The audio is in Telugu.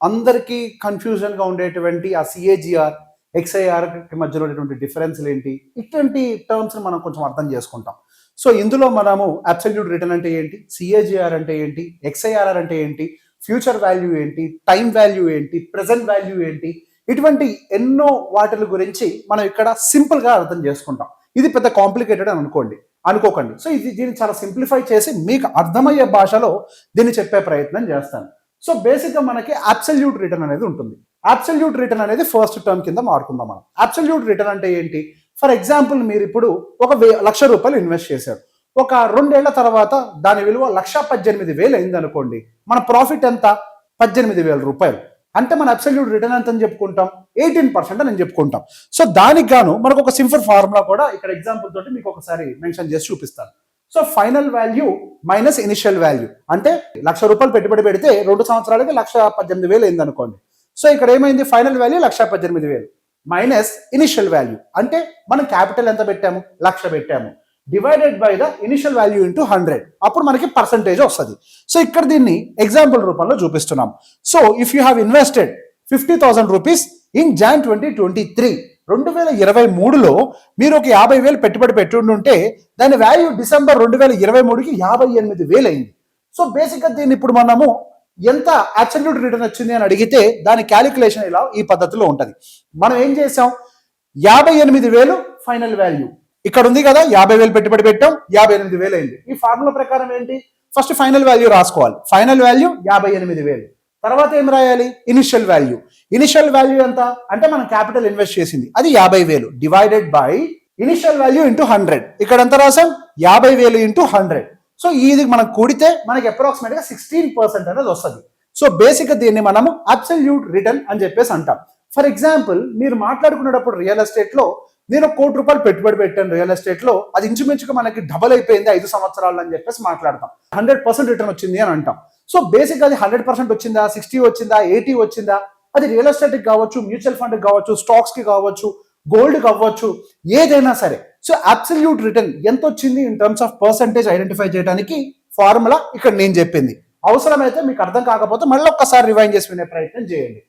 అందరికీ కన్ఫ్యూజన్గా ఉండేటువంటి ఆ సిఏజిఆర్ ఎక్స్ఐఆర్ మధ్యలో ఉన్నటువంటి డిఫరెన్స్లు ఏంటి, ఇటువంటి టర్మ్స్ని మనం కొంచెం అర్థం చేసుకుంటాం. సో ఇందులో మనము అబ్సల్యూట్ రిటర్న్ అంటే ఏంటి, సిఏజిఆర్ అంటే ఏంటి, ఎక్స్ఐఆర్ఆర్ అంటే ఏంటి, ఫ్యూచర్ వాల్యూ ఏంటి, టైం వాల్యూ ఏంటి, ప్రెజెంట్ వాల్యూ ఏంటి, ఇటువంటి ఎన్నో వాటిల గురించి మనం ఇక్కడ సింపుల్గా అర్థం చేసుకుంటాం. ఇది పెద్ద కాంప్లికేటెడ్ అని అనుకోకండి. సో దీన్ని చాలా సింప్లిఫై చేసి మీకు అర్థమయ్యే భాషలో దీన్ని చెప్పే ప్రయత్నం చేస్తాను. సో బేసిక్గా మనకి అబ్సల్యూట్ రిటర్న్ అనేది ఉంటుంది. అబ్సల్యూట్ రిటర్న్ అనేది ఫస్ట్ టర్మ్ కింద మారుకుందాం మనం. అబ్సల్యూట్ రిటర్న్ అంటే ఏంటి? ఫర్ ఎగ్జాంపుల్ మీరు ఇప్పుడు ఒక ₹1,00,000 ఇన్వెస్ట్ చేశారు. ఒక 2 ఏళ్ల తర్వాత దాని విలువ ₹1,18,000 అయింది అనుకోండి. మన ప్రాఫిట్ ఎంత? ₹18,000. అంటే మన అబ్సల్యూట్ రిటర్న్ ఎంత అని చెప్పుకుంటాం? 18% అని చెప్పుకుంటాం. సో దానికి గాను మనకు ఒక సింపుల్ ఫార్ములా కూడా ఇక్కడ ఎగ్జాంపుల్ తోటి మీకు ఒకసారి మెన్షన్ చేసి చూపిస్తాను. So final value minus initial value, అంటే ₹1,00,000 పెట్టుబడి పెడితే 2 సంవత్సరాలకి ₹1,18,000 అయింది అనుకోండి. సో ఇక్కడ ఏమైంది? Final value ₹1,18,000 minus initial value, అంటే మనం క్యాపిటల్ ఎంత పెట్టాము? 1,00,000 పెట్టాము, divided by the initial value into 100. అప్పుడు మనకి పర్సంటేజ్ వస్తుంది. సో ఇక్కడ దీన్ని ఎగ్జాంపుల్ రూపంలో చూపిస్తున్నాం. So if you have invested ₹50,000 in Jan 2023, 2023లో మీరు ఒక 50,000 పెట్టుబడి పెట్టుంటే దాని వాల్యూ డిసెంబర్ 2023కి 58,000 అయింది. సో బేసిక్గా దీన్ని ఇప్పుడు మనము ఎంత అబ్సల్యూట్ రిటర్న్ వచ్చింది అని అడిగితే దాని క్యాలిక్యులేషన్ ఇలా ఈ పద్ధతిలో ఉంటుంది. మనం ఏం చేసాం? 58,000 ఫైనల్ వాల్యూ ఇక్కడ ఉంది కదా, 50,000 పెట్టుబడి పెట్టాం, 58,000 అయింది. ఈ ఫార్ములా ప్రకారం ఏంటి? ఫస్ట్ ఫైనల్ వాల్యూ రాసుకోవాలి. Final value 58,000. తర్వాత ఏం రాయాలి? Initial value. ఇనిషియల్ వాల్యూ ఎంత అంటే మనం క్యాపిటల్ ఇన్వెస్ట్ చేసింది, అది 50,000 divided by initial value into 100. ఇక్కడ ఎంత రాసాం? 50,000 ఇంటూ 100. సో ఇది మనం కూడితే మనకి అప్రాక్సిమేట్గా 16% అనేది వస్తుంది. సో బేసిక్గా దీన్ని మనము అబ్సల్యూట్ రిటర్న్ అని చెప్పేసి అంటాం. ఫర్ ఎగ్జాంపుల్ మీరు మాట్లాడుకునేటప్పుడు రియల్ ఎస్టేట్లో నేను ₹1,00,00,000 పెట్టుబడి పెట్టాను రియల్ ఎస్టేట్లో, అది ఇంచుమించుగా మనకి డబల్ అయిపోయింది 5 సంవత్సరాలు అని చెప్పేసి మాట్లాడతాం. 100% రిటర్న్ వచ్చింది అని అంటాం. సో బేసిక్గా అది 100% వచ్చిందా, 60 వచ్చిందా, 80 వచ్చిందా, అది రియల్ ఎస్టేట్కి కావచ్చు, మ్యూచువల్ ఫండ్కి కావచ్చు, స్టాక్స్కి కావచ్చు, గోల్డ్ కావచ్చు, ఏదైనా సరే. సో అబ్సల్యూట్ రిటర్న్ ఎంత వచ్చింది in terms of percentage identify చేయడానికి ఫార్ములా ఇక్కడ నేను చెప్పింది. అవసరమైతే మీకు అర్థం కాకపోతే మళ్ళీ ఒక్కసారి రివైండ్ చేసి వినే ప్రయత్నం చేయండి.